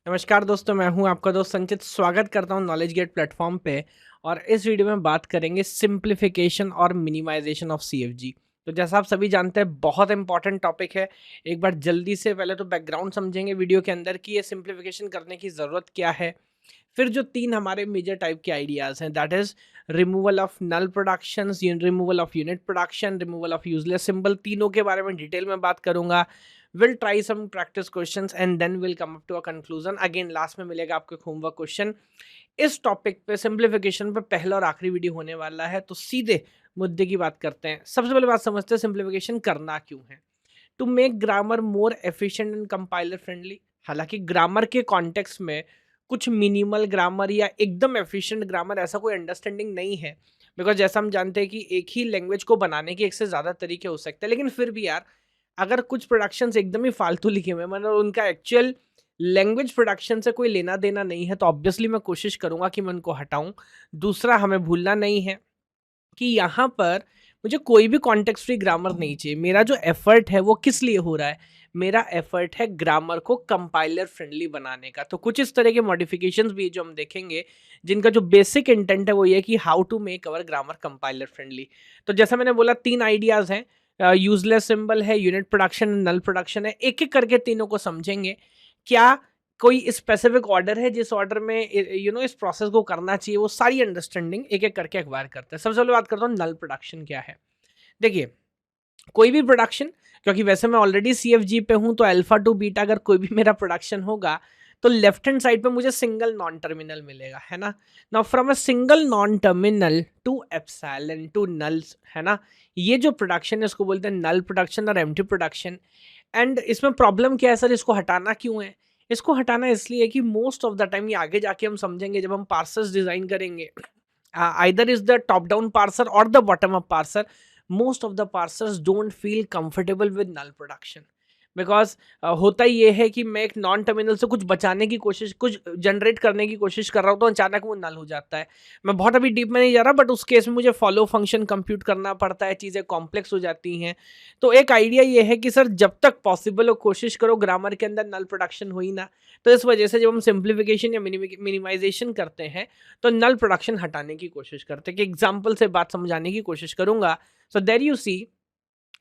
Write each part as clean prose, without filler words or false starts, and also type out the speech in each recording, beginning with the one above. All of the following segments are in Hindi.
नमस्कार दोस्तों, मैं हूं आपका दोस्त संचित। स्वागत करता हूं नॉलेज गेट प्लेटफॉर्म पे। और इस वीडियो में बात करेंगे सिंप्लीफिकेशन और मिनिमाइजेशन ऑफ सीएफजी। तो जैसा आप सभी जानते हैं, बहुत इंपॉर्टेंट टॉपिक है। एक बार जल्दी से पहले तो बैकग्राउंड समझेंगे वीडियो के अंदर कि ये सिंप्लीफिकेशन करने की ज़रूरत क्या है। फिर जो तीन हमारे मेजर टाइप के आइडियाज़ हैं, that is removal of null productions, removal of unit production, removal of useless symbol, तीनों के बारे में डिटेल में बात करूंगा। Will try some practice questions and then will come up to a conclusion. Again last में मिलेगा आपको होमवर्क क्वेश्चन। इस टॉपिक पे सिंप्लीफिकेशन पे पहला और आखिरी वीडियो होने वाला है, तो सीधे मुद्दे की बात करते हैं। सबसे पहले बात समझते हैं सिंप्लीफिकेशन करना क्यों है। To make grammar more efficient and compiler friendly. हालांकि ग्रामर के कॉन्टेक्स्ट में कुछ मिनिमल ग्रामर या एकदम एफिशिएंट ग्रामर ऐसा कोई अंडरस्टैंडिंग नहीं है। बिकॉज जैसा हम जानते हैं कि एक ही लैंग्वेज को बनाने के एक से ज़्यादा तरीके हो सकते हैं, लेकिन फिर भी यार, अगर कुछ प्रोडक्शंस एकदम ही फालतू लिखे हुए हैं, मतलब उनका एक्चुअल लैंग्वेज प्रोडक्शन से कोई लेना देना नहीं है, तो ऑब्वियसली मैं कोशिश करूंगा कि मैं उनको हटाऊं। दूसरा, हमें भूलना नहीं है कि यहाँ पर मुझे कोई भी कॉन्टेक्स्ट फ्री ग्रामर नहीं चाहिए। मेरा जो एफर्ट है वो किस लिए हो रहा है? मेरा एफर्ट है ग्रामर को कंपाइलर फ्रेंडली बनाने का। तो कुछ इस तरह के मॉडिफिकेशंस भी जो हम देखेंगे, जिनका जो बेसिक इंटेंट है वो ये कि how to make our grammar compiler friendly. तो जैसा मैंने बोला, तीन आइडियाज हैं। यूजलेस सिंबल है, यूनिट प्रोडक्शन, नल प्रोडक्शन है। एक एक करके तीनों को समझेंगे। क्या कोई स्पेसिफिक ऑर्डर है जिस ऑर्डर में इस प्रोसेस को करना चाहिए? वो सारी अंडरस्टैंडिंग एक एक करके एक्वायर करते हैं। सबसे पहले बात करता हूँ नल प्रोडक्शन क्या है। देखिए, कोई भी प्रोडक्शन, क्योंकि वैसे मैं ऑलरेडी सीएफजी पे हूं, तो अल्फा टू बीटा अगर कोई भी मेरा प्रोडक्शन होगा, तो लेफ्ट हैंड साइड पे मुझे सिंगल नॉन टर्मिनल मिलेगा, है ना। Now from a single non terminal to epsilon to nulls, है ना। ये जो प्रोडक्शन है इसको बोलते हैं नल प्रोडक्शन और एम्प्टी प्रोडक्शन। एंड इसमें प्रॉब्लम क्या है सर? इसको हटाना क्यों है? इसको हटाना इसलिए कि मोस्ट ऑफ द टाइम, ये आगे जाके हम समझेंगे जब हम पार्सर्स डिजाइन करेंगे, either is the top down parser or the bottom up parser, most of the parsers don't feel comfortable with null production। Because होता ये है कि मैं एक नॉन टर्मिनल से कुछ बचाने की कोशिश, कुछ जनरेट करने की कोशिश कर रहा हूँ, तो अचानक वो नल हो जाता है। मैं बहुत अभी डीप में नहीं जा रहा, बट उस केस में मुझे फॉलो फंक्शन कंप्यूट करना पड़ता है, चीज़ें कॉम्प्लेक्स हो जाती हैं। तो एक आइडिया ये है कि सर, जब तक पॉसिबल हो कोशिश करो ग्रामर के अंदर नल प्रोडक्शन हो ही ना। तो इस वजह से जब हम सिंप्लीफिकेशन या मिनिमाइजेशन करते हैं, तो नल प्रोडक्शन हटाने की कोशिश करते हैं। कि एग्जाम्पल से बात समझाने की कोशिश करूंगा। सो देयर यू सी,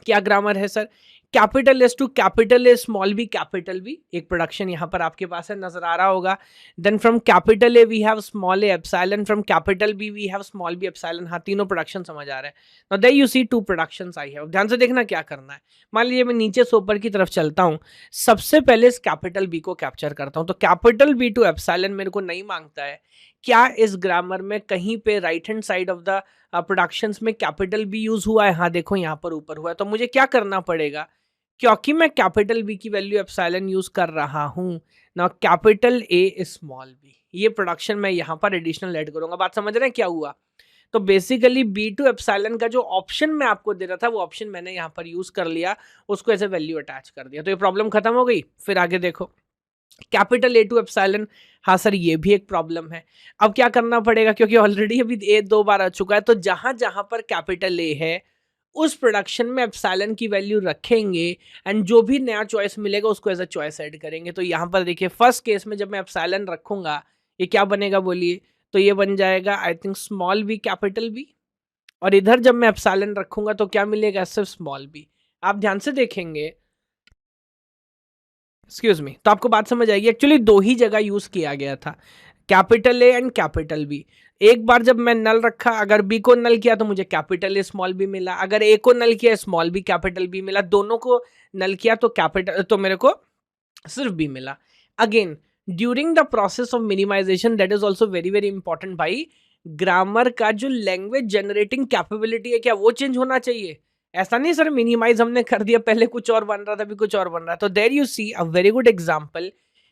क्या ग्रामर है sir? Capital S to capital A small B capital B, एक प्रोडक्शन यहां पर आपके पास है, नजर आ रहा होगा। Then from capital A we have small A epsilon, from capital B we have small B epsilon. हाँ, तीनों प्रोडक्शन समझ आ रहे हैं। Now there you see two productions I have. ध्यान से देखना क्या करना है। मान लीजिए मैं नीचे से ऊपर की तरफ चलता हूं, सबसे पहले इस कैपिटल बी को कैप्चर करता हूं। तो कैपिटल बी टू एप्सिलॉन मेरे को नहीं मांगता है। क्या इस ग्रामर में कहीं पे right hand side of the productions में कैपिटल बी यूज हुआ है? हाँ देखो, यहाँ पर ऊपर हुआ है। तो मुझे क्या करना पड़ेगा? क्योंकि मैं कैपिटल बी की वैल्यू एप्सिलॉन यूज कर रहा हूं ना, कैपिटल ए स्मॉल बी, ये प्रोडक्शन मैं यहाँ पर एडिशनल ऐड करूंगा। बात समझ रहे हैं क्या हुआ? तो बेसिकली बी टू एप्सिलॉन का जो ऑप्शन मैं आपको दे रहा था, वो ऑप्शन मैंने यहाँ पर यूज कर लिया, उसको ऐसे वैल्यू अटैच कर दिया। तो ये प्रॉब्लम खत्म हो गई। फिर आगे देखो, कैपिटल ए टू एप्सिलॉन। हाँ सर, ये भी एक प्रॉब्लम है। अब क्या करना पड़ेगा? क्योंकि ऑलरेडी अभी ए दो बार आ चुका है, तो जहां जहां पर कैपिटल ए है, उस प्रोडक्शन में एप्सिलॉन की वैल्यू रखेंगे, एंड जो भी नया चॉइस मिलेगा उसको एज अ चॉइस ऐड करेंगे। तो यहाँ पर देखिए, फर्स्ट केस में जब मैं एप्सिलॉन रखूंगा, ये क्या बनेगा बोलिए? तो ये बन जाएगा I think small B capital B. और इधर जब मैं एप्सिलॉन रखूंगा तो क्या मिलेगा? सिर्फ स्मॉल बी। आप ध्यान से देखेंगे, एक्सक्यूज मी, तो आपको बात समझ आएगी। एक्चुअली दो ही जगह यूज किया गया था, capital A and capital B. एक बार जब मैं नल रखा, अगर बी को नल किया तो मुझे कैपिटल ए स्मॉल बी मिला, अगर ए को नल किया स्मॉल बी कैपिटल बी मिला, दोनों को नल किया तो कैपिटल, तो मेरे को सिर्फ बी मिला। Again, during the process of minimization, that is also very very important भाई, ग्रामर का जो लैंग्वेज जनरेटिंग कैपेबिलिटी है, क्या वो चेंज होना चाहिए? ऐसा नहीं सर मिनिमाइज हमने कर दिया, पहले कुछ और बन रहा था, अभी कुछ और बन रहा है। तो there you see a very good example,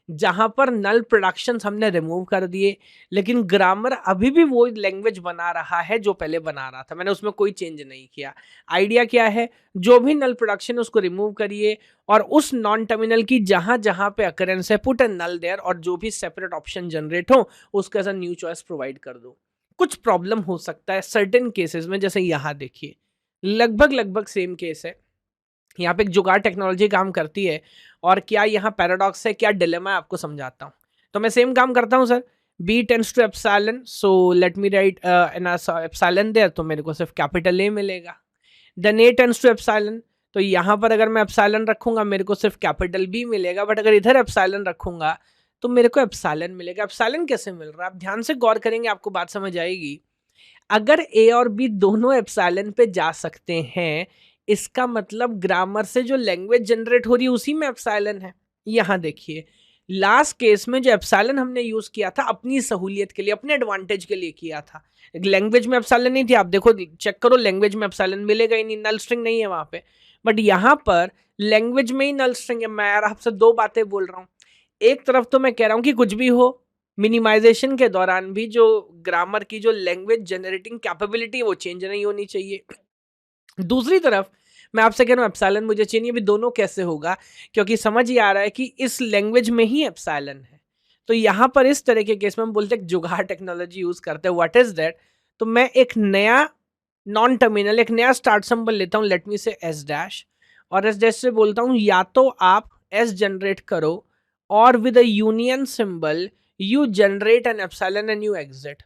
जहां पर नल प्रोडक्शंस हमने रिमूव कर दिए, लेकिन ग्रामर अभी भी वो लैंग्वेज बना रहा है जो पहले बना रहा था, मैंने उसमें कोई चेंज नहीं किया। आइडिया क्या है? जो भी नल प्रोडक्शन है उसको रिमूव करिए, और उस नॉन टर्मिनल की जहां जहां पे अकरेंस है, पुट अ नल देयर, और जो भी सेपरेट ऑप्शन जनरेट हो उसका as a new choice provide कर दो। कुछ प्रॉब्लम हो सकता है सर्टेन केसेस में, जैसे यहाँ देखिए, लगभग लगभग सेम केस है। यहाँ पे एक जुगाड़ टेक्नोलॉजी काम करती है, और क्या यहाँ पैराडॉक्स है, क्या डिलेमा है, आपको समझाता हूँ। तो मैं सेम काम करता हूँ sir, B tends to epsilon, so let me write an epsilon there, तो मेरे को सिर्फ कैपिटल ए मिलेगा। Then A tends to epsilon, तो यहाँ पर अगर मैं एप्सिलॉन रखूंगा मेरे को सिर्फ कैपिटल बी मिलेगा, बट अगर इधर एप्सिलॉन रखूंगा तो मेरे को एप्सिलॉन मिलेगा। एप्सिलॉन कैसे मिल रहा है, आप ध्यान से गौर करेंगे आपको बात समझ आएगी। अगर ए और बी दोनों एप्सिलॉन पे जा सकते हैं, इसका मतलब ग्रामर से जो लैंग्वेज जनरेट हो रही है उसी में एप्सिलॉन है। यहाँ देखिए लास्ट केस में जो एप्सिलॉन हमने यूज किया था अपनी सहूलियत के लिए, अपने एडवांटेज के लिए किया था। लैंग्वेज में एप्सिलॉन नहीं थी, आप देखो चेक करो, लैंग्वेज में एप्सिलॉन मिलेगा ही नहीं, नल स्ट्रिंग नहीं है वहां पे। बट यहाँ पर लैंग्वेज में ही नल स्ट्रिंग है। मैं यार आपसे दो बातें बोल रहा हूँ, एक तरफ तो मैं कह रहा हूँ कि कुछ भी हो, मिनिमाइजेशन के दौरान भी जो ग्रामर की जो लैंग्वेज जनरेटिंग कैपेबिलिटी वो चेंज नहीं होनी चाहिए। दूसरी तरफ मैं आपसे कह रहा हूँ एप्सिलॉन मुझे चाहिए भी। दोनों कैसे होगा, क्योंकि समझ ही आ रहा है कि इस लैंग्वेज में ही एप्सिलॉन है। तो यहाँ पर इस तरह के केस में हम बोलते हैं जुगाड़ टेक्नोलॉजी यूज करते हैं। व्हाट इज दैट, तो मैं एक नया नॉन टर्मिनल, एक नया स्टार्ट सिंबल लेता हूँ, लेट मी से एस डैश, और एस डैश से बोलता हूँ या तो आप एस जनरेट करो और with a union symbol you generate N epsilon and you exit.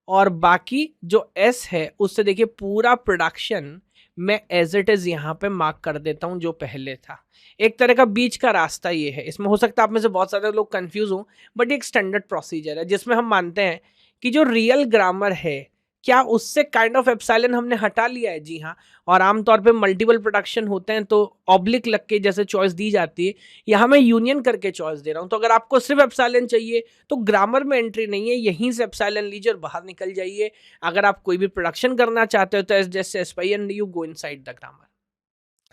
और बाकी जो एस है उससे देखिए पूरा प्रोडक्शन मैं एज इट इज यहाँ पे मार्क कर देता हूँ जो पहले था। एक तरह का बीच का रास्ता ये है। इसमें हो सकता है आप में से बहुत सारे लोग कंफ्यूज हों, बट एक स्टैंडर्ड प्रोसीजर है जिसमें हम मानते हैं कि जो रियल ग्रामर है क्या उससे काइंड ऑफ एप्सिलॉन हमने हटा लिया है। जी हाँ, और आमतौर पे मल्टीपल प्रोडक्शन होते हैं तो ऑब्लिक लग के जैसे चॉइस दी जाती है, यहाँ मैं यूनियन करके चॉइस दे रहा हूँ। तो अगर आपको सिर्फ एप्सिलॉन चाहिए तो ग्रामर में एंट्री नहीं है, यहीं से एप्सिलॉन लीजिए और बाहर निकल जाइए। अगर आप कोई भी प्रोडक्शन करना चाहते हो तो एस जैसे एस्पाई and you go inside the grammar.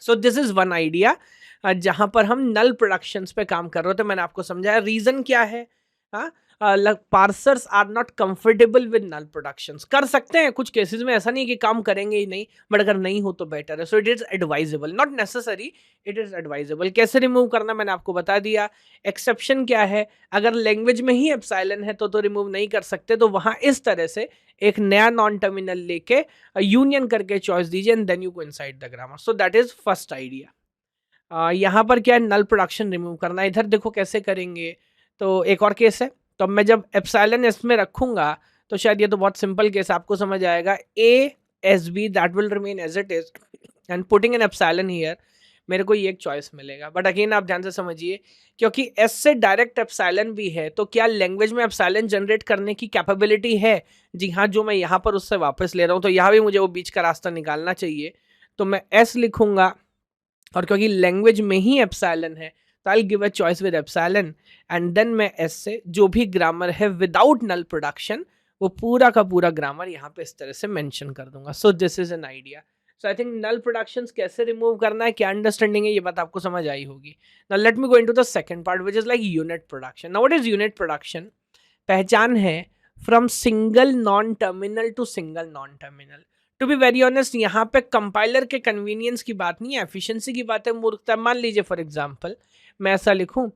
So this is one idea जहां पर हम नल प्रोडक्शंस पे काम कर रहे हो। तो मैंने आपको समझाया रीजन क्या है। Parsers are not comfortable with null productions. कर सकते हैं कुछ केसेस में, ऐसा नहीं है कि काम करेंगे ही नहीं, बट अगर नहीं हो तो बेटर है। So it is advisable, not necessary, it is advisable. कैसे रिमूव करना मैंने आपको बता दिया। एक्सेप्शन क्या है, अगर लैंग्वेज में ही एप्सिलॉन है तो रिमूव नहीं कर सकते, तो वहां इस तरह से एक नया नॉन टर्मिनल लेके यूनियन करके चॉइस दीजिए and then you go inside the grammar. So that is first idea. यहाँ पर क्या है, नल प्रोडक्शन रिमूव करना। इधर देखो कैसे करेंगे। तो एक और केस है, तो मैं जब एप्सिलॉन एस में रखूंगा तो शायद ये तो बहुत सिंपल केस आपको समझ आएगा। A S B that will remain as it is and putting an epsilon here, मेरे को ये एक चॉइस मिलेगा। बट अगेन आप ध्यान से समझिए, क्योंकि एस से डायरेक्ट एप्सिलॉन भी है तो क्या लैंग्वेज में एप्सिलॉन जनरेट करने की कैपेबिलिटी है। जी हाँ, जो मैं यहाँ पर उससे वापस ले रहा हूँ, तो यहाँ भी मुझे वो बीच का रास्ता निकालना चाहिए। तो मैं एस लिखूंगा और क्योंकि लैंग्वेज में ही एप्सिलॉन है तो I give a choice with epsilon and then मैं एस से जो भी ग्रामर है विदाउट नल प्रोडक्शन वो पूरा का पूरा ग्रामर यहाँ पे इस तरह से मेंशन कर दूंगा। So this is an idea. So I think null productions कैसे रिमूव करना है, क्या अंडरस्टैंडिंग है, ये बात आपको समझ आई होगी। Now let me go into the second part which is like unit production. Now what is unit production. पहचान है from single non terminal to single non terminal. To be very honest यहाँ पे कंपाइलर के कन्वीनियंस की बात नहीं है, एफिशिएंसी की बात है, मूर्खता। मान लीजिए फॉर एग्जांपल मैं ऐसा लिखूं,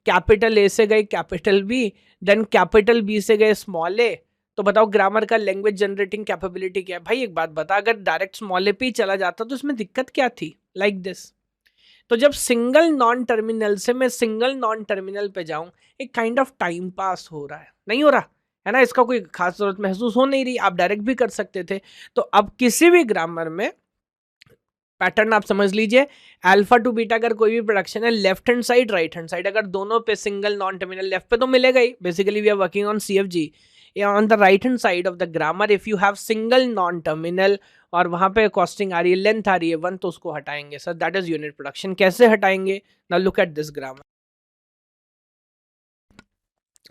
कैपिटल ए से गए capital B, then capital B से गए स्मॉल ए, तो बताओ ग्रामर का लैंग्वेज जनरेटिंग कैपेबिलिटी क्या है। भाई एक बात बता, अगर डायरेक्ट स्मॉल ए पे ही चला जाता तो इसमें दिक्कत क्या थी, लाइक दिस। तो जब सिंगल नॉन टर्मिनल से मैं सिंगल नॉन टर्मिनल पे जाऊं, एक काइंड ऑफ टाइम पास हो रहा है, नहीं हो रहा है ना, इसका कोई खास जरूरत महसूस हो नहीं रही, आप डायरेक्ट भी कर सकते थे। तो अब किसी भी ग्रामर में पैटर्न आप समझ लीजिए, अल्फा टू बीटा अगर कोई भी प्रोडक्शन है, left hand side right hand side, अगर दोनों पे सिंगल नॉन टर्मिनल, लेफ्ट पे तो मिलेगा ही, basically we are working on CFG. On the right hand side of the grammar if you have single non terminal और वहां पे कॉस्टिंग आ रही है, लेंथ आ रही है 1, तो उसको हटाएंगे sir, that is unit production. कैसे हटाएंगे, now look at this grammar.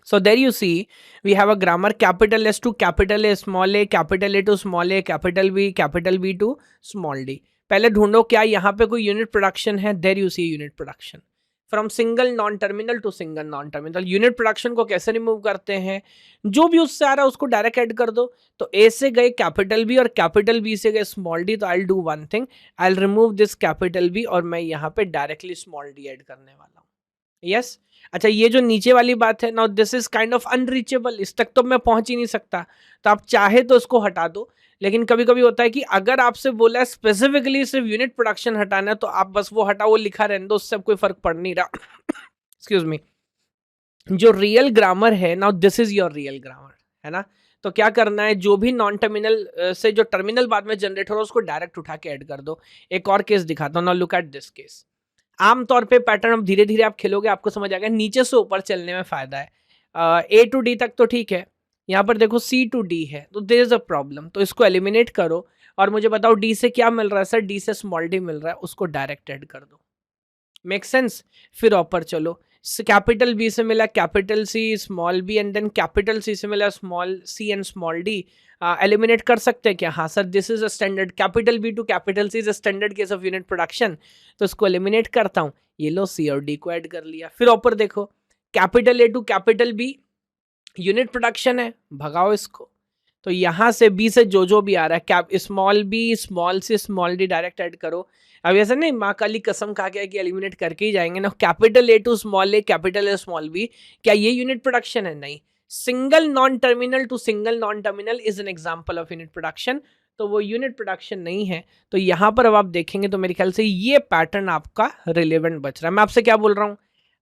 So there you see we have a grammar capital S to capital A, small a, capital A to small a, capital B to small d। पहले ढूंढो क्या यहाँ पे कोई यूनिट प्रोडक्शन है। There you see unit production from single non terminal to single non terminal. Unit production को कैसे रिमूव करते हैं, जो भी उससे आ रहा है उसको डायरेक्ट ऐड कर दो। तो ए से गए कैपिटल बी और कैपिटल बी से गए स्मॉल डी, तो I do one thing, I remove this capital B और मैं यहाँ पे डायरेक्टली स्मॉल डी ऐड करने वाला हूँ। यस अच्छा, ये जो नीचे वाली बात है, now this is kind of unreachable, इस तक तो मैं पहुंच ही नहीं सकता, तो आप चाहे तो इसको हटा दो। लेकिन कभी कभी होता है कि अगर आपसे बोला है स्पेसिफिकली सिर्फ यूनिट प्रोडक्शन हटाना है, तो आप बस वो हटाओ, वो लिखा रहने दो, उससे कोई फर्क पड़ नहीं रहा। Excuse me. जो रियल ग्रामर है, now this is your real grammar, है ना। तो क्या करना है, जो भी नॉन टर्मिनल से जो टर्मिनल बाद में जनरेट हो रहा है उसको डायरेक्ट उठा के ऐड कर दो। एक और केस दिखाता हूँ, now look at this case. आमतौर पे पैटर्न अब धीरे धीरे आप खेलोगे आपको समझ आएगा, नीचे से ऊपर चलने में फायदा है। ए टू डी तक तो ठीक है, यहाँ पर देखो सी टू डी है, तो देयर इज अ प्रॉब्लम, तो इसको एलिमिनेट करो और मुझे बताओ डी से क्या मिल रहा है। सर डी से स्मॉल डी मिल रहा है, उसको डायरेक्ट ऐड कर दो। Make sense. फिर ऊपर चलो, कैपिटल बी से मिला capital C small B and then capital C से मिला small C and small D. Eliminate कर सकते हैं क्या? हाँ sir, this is a standard, capital B to capital C is a standard case of unit production, तो इसको एलिमिनेट करता हूँ। ये लो सी और डी को ऐड कर लिया। फिर ऊपर देखो, capital A to capital B unit production है, भगाओ इसको। तो यहां से बी से जो भी आ रहा है, cap small B small C small D direct add करो। अब ऐसा नहीं माँ काली कसम खा गया कि एलिमिनेट करके ही जाएंगे ना। Capital A to small A capital A small B, क्या ये यूनिट प्रोडक्शन है? नहीं। Single non terminal to single non terminal is an example of unit production, तो वो यूनिट प्रोडक्शन नहीं है। तो यहां पर अब आप देखेंगे तो मेरे ख्याल से ये पैटर्न आपका रिलेवेंट बच रहा है। मैं आपसे क्या बोल रहा हूं,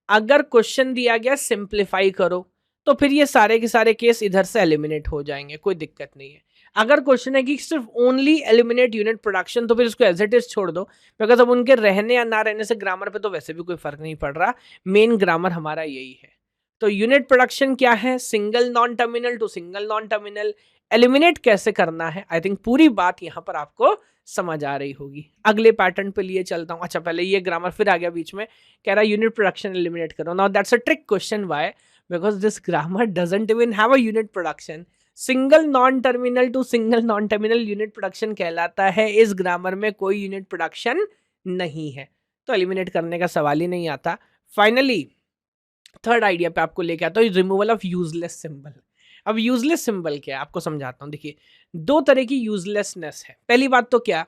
अगर क्वेश्चन दिया गया सिंप्लीफाई करो तो फिर ये सारे के सारे केस इधर से एलिमिनेट हो जाएंगे, कोई दिक्कत नहीं है। अगर क्वेश्चन है कि सिर्फ ओनली एलिमिनेट यूनिट प्रोडक्शन, तो फिर इसको एज इट इज छोड़ दो, बिकॉज अब उनके रहने या ना रहने से ग्रामर पे तो वैसे भी कोई फर्क नहीं पड़ रहा। मेन ग्रामर हमारा यही है। तो यूनिट प्रोडक्शन क्या है? Single non terminal to single non terminal. Eliminate कैसे करना है, आई थिंक पूरी बात यहां पर आपको समझ आ रही होगी। अगले पैटर्न पे लिए चलता हूं। अच्छा, पहले ये ग्रामर फिर आ गया बीच में, कह रहा यूनिट प्रोडक्शन एलिमिनेट करो। Now that's a trick question, why? because this grammar doesn't even have a unit production. Single non terminal to single non terminal unit production कहलाता है, इस ग्रामर में कोई यूनिट प्रोडक्शन नहीं है, तो एलिमिनेट करने का सवाल ही नहीं आता। फाइनली थर्ड आइडिया पे आपको लेके आता हूँ, रिमूवल ऑफ यूजलेस सिंबल। अब यूजलेस सिंबल क्या है आपको समझाता हूँ। देखिए, दो तरह की यूजलेसनेस है। पहली बात तो क्या,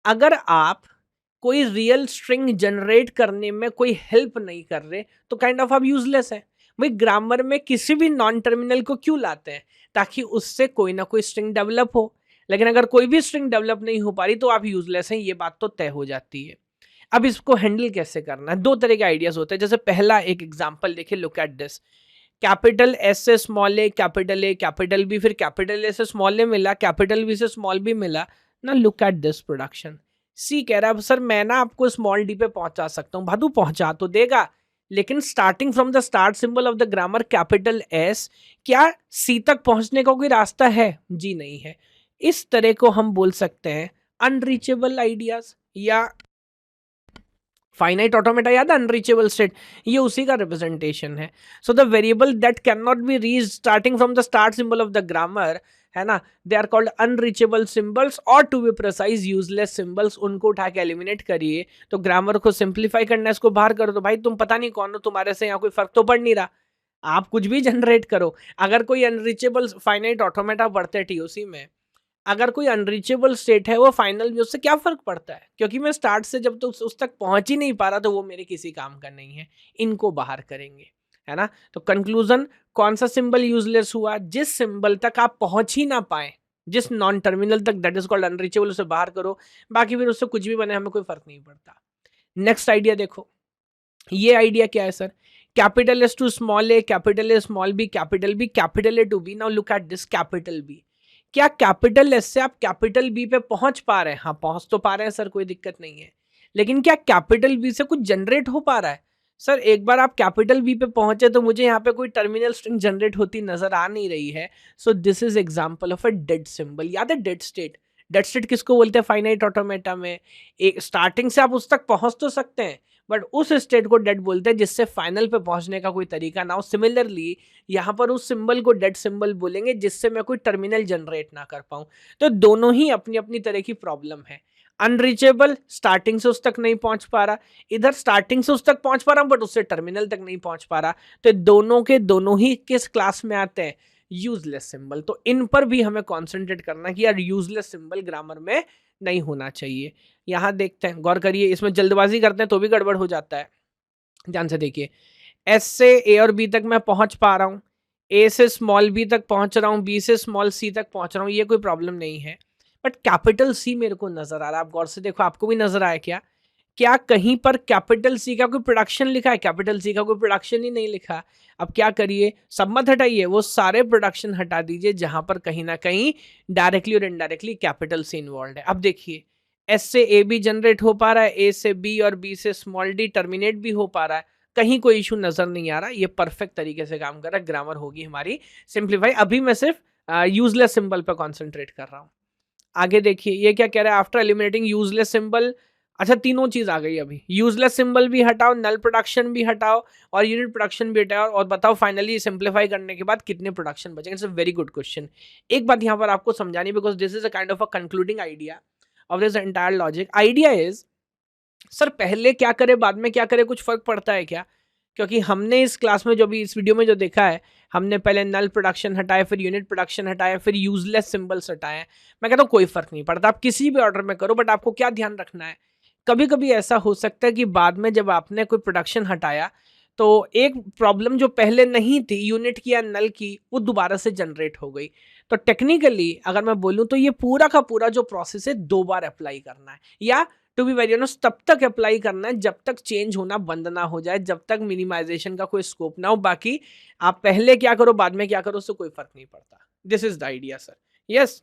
अगर आप कोई रियल स्ट्रिंग जनरेट करने में कोई हेल्प नहीं कर रहे तो काइंड ऑफ आप यूजलेस है। भाई ग्रामर में किसी भी नॉन टर्मिनल को क्यों लाते हैं? ताकि उससे कोई ना कोई स्ट्रिंग डेवलप हो, लेकिन अगर कोई भी स्ट्रिंग डेवलप नहीं हो पा रही तो आप यूजलेस हैं, ये बात तो तय हो जाती है। अब इसको हैंडल कैसे करना है? दो तरह के आइडियाज होते हैं। जैसे पहला एक एग्जांपल देखिए, look at this. Capital S से स्मॉल ए कैपिटल बी, फिर कैपिटल ए से स्मॉल ए मिला, कैपिटल बी से स्मॉल बी मिला ना। Look at this production. C कह रहा है सर मैं ना आपको स्मॉल डी पे पहुंचा सकता हूं। भादु पहुंचा तो देगा, लेकिन starting from the start symbol of the grammar capital S, क्या सी तक पहुंचने का कोई रास्ता है? जी नहीं है। इस तरह को हम बोल सकते हैं अनरीचेबल आइडियाज, या फाइनाइट ऑटोमेटा याद है, अनरीचेबल स्टेट, ये उसी का रिप्रेजेंटेशन है। So the variable that can not be reach starting from the start symbol of the grammar, है ना, they are called unreachable symbols, और to be precise useless symbols. उनको उठा के एलिमिनेट करिए। तो ग्रामर को सिंप्लीफाई करना है, इसको बाहर कर दो। भाई तुम पता नहीं कौन हो, तुम्हारे से यहाँ कोई फर्क तो पड़ नहीं रहा, आप कुछ भी जनरेट करो। अगर कोई अनरीचेबल फाइनाइट ऑटोमेटा पढ़ते हैं टीओसी में, अगर कोई अनरीचेबल स्टेट है वो फाइनल में, उससे क्या फर्क पड़ता है? क्योंकि मैं स्टार्ट से जब तक उस तक पहुंच ही नहीं पा रहा तो वो मेरे किसी काम का नहीं है। इनको बाहर करेंगे, है ना। तो कंक्लूजन, कौन सा सिंबल यूजलेस हुआ? जिस सिंबल तक आप पहुंच ही ना पाए, जिस नॉन टर्मिनल तक, दैट इज कॉल्ड अनरीचेबल, उसे बाहर करो। बाकी फिर उससे कुछ भी बने हमें कोई फर्क नहीं पड़ता। नेक्स्ट आइडिया देखो, ये आइडिया क्या है sir? Capital S to small A small B capital A to B. Now look at this capital B. क्या कैपिटल एस से आप कैपिटल बी पे पहुंच पा रहे हैं? हाँ पहुंच तो पा रहे हैं सर, कोई दिक्कत नहीं है, लेकिन क्या कैपिटल बी से कुछ जनरेट हो पा रहा है? सर एक बार आप कैपिटल बी पे पहुंचे तो मुझे यहाँ पे कोई टर्मिनल स्ट्रिंग जनरेट होती नजर आ नहीं रही है। सो this is example of a dead symbol. याद है डेड स्टेट? डेड स्टेट किसको बोलते हैं फाइनाइट ऑटोमेटा में? एक स्टार्टिंग से आप उस तक पहुंच तो सकते हैं, बट उस स्टेट को डेड बोलते हैं जिससे फाइनल पे पहुंचने का कोई तरीका ना हो। सिमिलरली यहाँ पर उस सिंबल को डेड सिंबल बोलेंगे जिससे मैं कोई टर्मिनल जनरेट ना कर पाऊं। तो दोनों ही अपनी अपनी तरह की प्रॉब्लम है। अनरीचेबल, स्टार्टिंग से उस तक नहीं पहुंच पा रहा, इधर स्टार्टिंग से उस तक पहुंच पा रहा हूं बट उससे टर्मिनल तक नहीं पहुंच पा रहा। तो दोनों के दोनों ही किस क्लास में आते हैं? Useless symbol. तो इन पर भी हमें कॉन्सेंट्रेट करना कि यार यूजलेस सिंबल ग्रामर में नहीं होना चाहिए। यहां देखते हैं, गौर करिए, इसमें जल्दबाजी करते हैं तो भी गड़बड़ हो जाता है। ध्यान से देखिए, एस से ए और बी तक मैं पहुंच पा रहा हूँ, ए से स्मॉल बी तक पहुंच रहा हूँ, बी से स्मॉल सी तक पहुंच रहा हूँ, ये कोई प्रॉब्लम नहीं है। बट कैपिटल सी मेरे को नजर आ रहा है। आप गौर से देखो, आपको भी नजर आया क्या? क्या कहीं पर कैपिटल सी का कोई प्रोडक्शन लिखा है? कैपिटल सी का कोई प्रोडक्शन ही नहीं लिखा। अब क्या करिए, सब मत हटाइए, वो सारे प्रोडक्शन हटा दीजिए जहां पर कहीं ना कहीं डायरेक्टली और इनडायरेक्टली कैपिटल सी इन्वॉल्व है। अब देखिए, एस से ए भी जनरेट हो पा रहा है, ए से बी और बी से स्मॉल डी टर्मिनेट भी हो पा रहा है, कहीं कोई इशू नजर नहीं आ रहा। ये परफेक्ट तरीके से काम कर रहा है। ग्रामर होगी हमारी सिंप्लीफाई। अभी मैं सिर्फ यूजलेस सिंबल पर कॉन्सेंट्रेट कर रहा हूँ। आगे देखिए, ये क्या कह रहा है, आफ्टर एलिमिनेटिंग यूजलेस सिंबल। अच्छा, तीनों चीज आ गई अभी, यूजलेस सिंबल भी हटाओ, नल प्रोडक्शन भी हटाओ और यूनिट प्रोडक्शन भी हटाओ, और बताओ फाइनली सिंप्लीफाई करने के बाद कितने प्रोडक्शन बचेंगे। It's a very good question. एक बात यहाँ पर आपको समझानी, because this is a kind of a concluding idea of this entire logic. Idea is, sir पहले क्या करे बाद में क्या करे, कुछ फर्क पड़ता है क्या? क्योंकि हमने इस क्लास में जो भी इस वीडियो में जो देखा है, हमने पहले नल प्रोडक्शन हटाए, फिर यूनिट प्रोडक्शन हटाए, फिर यूजलेस सिंबल्स हटाए। मैं कहता हूँ कोई फर्क नहीं पड़ता, आप किसी भी ऑर्डर में करो, बट आपको क्या ध्यान रखना है, कभी कभी ऐसा हो सकता है कि बाद में जब आपने कोई प्रोडक्शन हटाया तो एक प्रॉब्लम जो पहले नहीं थी यूनिट की या नल की, वो दोबारा से जनरेट हो गई। तो टेक्निकली अगर मैं बोलूँ तो ये पूरा का पूरा जो प्रोसेस है 2 बार अप्लाई करना है, या टू बी वेरी ऑनेस्ट तब तक अप्लाई करना है जब तक चेंज होना बंद ना हो जाए, जब तक मिनिमाइजेशन का कोई स्कोप ना हो। बाकी आप पहले क्या करो बाद में क्या करो, उससे कोई फर्क नहीं पड़ता। This is the idea sir. Yes,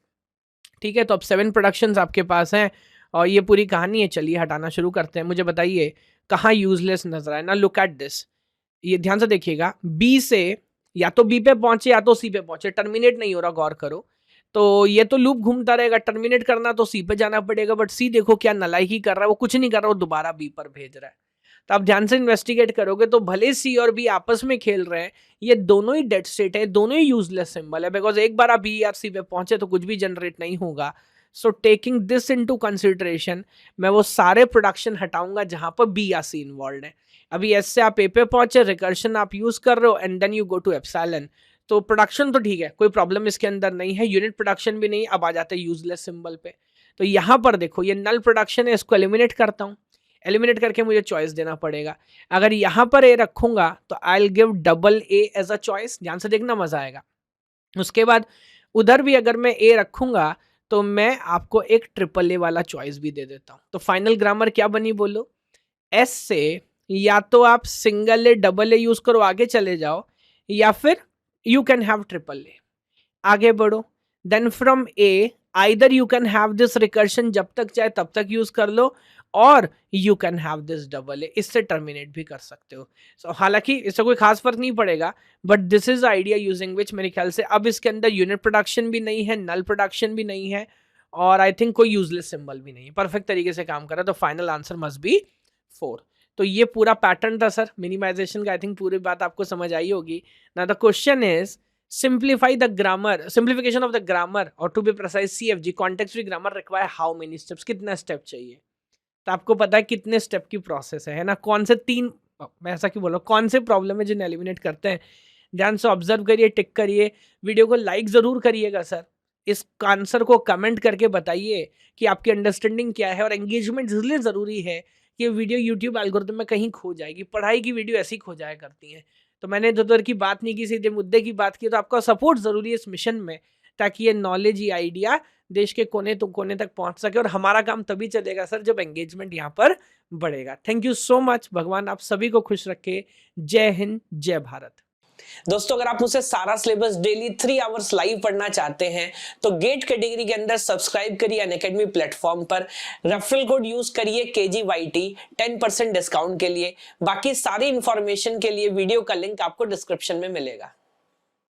ठीक है। तो अब 7 प्रोडक्शंस आपके पास हैं और ये पूरी कहानी है। चलिए हटाना शुरू करते हैं। मुझे बताइए कहाँ यूजलेस नजर आए ना। लुक एट दिस, ये ध्यान से देखिएगा, बी से या तो बी पे पहुंचे या तो सी पे पहुंचे, टर्मिनेट नहीं हो रहा, गौर करो। तो ये तो लूप घूमता रहेगा, टर्मिनेट करना तो सी पे जाना पड़ेगा, बट सी देखो क्या नलायकी कर रहा है, वो कुछ नहीं कर रहा, वो दोबारा बी पर भेज रहा है। तो आप ध्यान से इन्वेस्टिगेट करोगे तो भले सी और बी आपस में खेल रहे हैं, ये दोनों ही डेड स्टेट है, दोनों ही यूजलेस सिंबल है, बिकॉज एक बार आप बी या सी पे पहुंचे तो कुछ भी जनरेट नहीं होगा। So taking this into consideration, मैं वो सारे प्रोडक्शन हटाऊंगा जहां पर बी या सी इन्वॉल्व है। अभी एस से आप ए पे पहुंचे, रिकर्शन आप यूज कर रहे हो and then you go to epsilon. तो प्रोडक्शन तो ठीक है, कोई प्रॉब्लम इसके अंदर नहीं है, यूनिट प्रोडक्शन भी नहीं। अब आ जाते हैं यूजलेस सिंबल पे। तो यहां पर देखो, ये नल प्रोडक्शन है, इसको एलिमिनेट करता हूं। एलिमिनेट करके मुझे चॉइस देना पड़ेगा। अगर यहां पर ए रखूंगा तो I will give double A as a choice. ध्यान से देखना, मजा आएगा। उसके बाद उधर भी अगर मैं ए रखूंगा तो मैं आपको एक ट्रिपल ए वाला चॉइस भी दे देता हूं। तो फाइनल ग्रामर क्या बनी बोलो? एस से या तो आप single A double A use करो, आगे चले जाओ, या फिर you can have triple A, आगे बढ़ो। Then from A either you can have this recursion, जब तक चाहे तब तक यूज कर लो, और you can have this double A, इससे टर्मिनेट भी कर सकते हो। सो हालांकि इससे कोई खास फर्क नहीं पड़ेगा, but this is idea using which मेरे ख्याल से अब इसके अंदर यूनिट प्रोडक्शन भी नहीं है, नल प्रोडक्शन भी नहीं है, और आई थिंक कोई यूजलेस सिंबल भी नहीं है। परफेक्ट तरीके से काम कर रहा है। तो फाइनल आंसर मस्ट बी 4। तो ये पूरा पैटर्न था सर मिनिमाइजेशन का। आई थिंक पूरी बात आपको समझ आई होगी ना। The question is simplify the grammar, simplification of the grammar, or to be precise CFG, context free grammar require how many steps, कितना स्टेप चाहिए। तो आपको पता है कितने स्टेप की प्रोसेस है ना। कौन से 3, मैं ऐसा क्यों बोल रहा हूँ, कौन से प्रॉब्लम है जिन्हें एलिमिनेट करते हैं। ध्यान से ऑब्जर्व करिए, टिक करिए, वीडियो को लाइक जरूर करिएगा सर। इस आंसर को कमेंट करके बताइए कि आपकी अंडरस्टैंडिंग क्या है, और एंगेजमेंट इसलिए जरूरी है कि वीडियो यूट्यूब एल्गोरिथम में कहीं खो जाएगी। पढ़ाई की वीडियो ऐसी खो जाया करती हैं। तो मैंने इधर उधर की बात नहीं की, सीधे मुद्दे की बात की। तो आपका सपोर्ट जरूरी है इस मिशन में, ताकि ये नॉलेज, ये आइडिया देश के कोने तो कोने तक पहुंच सके। और हमारा काम तभी चलेगा सर जब एंगेजमेंट यहाँ पर बढ़ेगा। Thank you so much. भगवान आप सभी को खुश रखे। जय हिंद, जय भारत। दोस्तों, अगर आप मुझसे सारा सिलेबस डेली 3 आवर्स लाइव पढ़ना चाहते हैं तो गेट कैटेगरी के अंदर सब्सक्राइब करिए अनअकैडमी प्लेटफॉर्म पर। रेफरल कोड यूज करिए KGYT 10% डिस्काउंट के लिए। बाकी सारी इंफॉर्मेशन के लिए वीडियो का लिंक आपको डिस्क्रिप्शन में मिलेगा।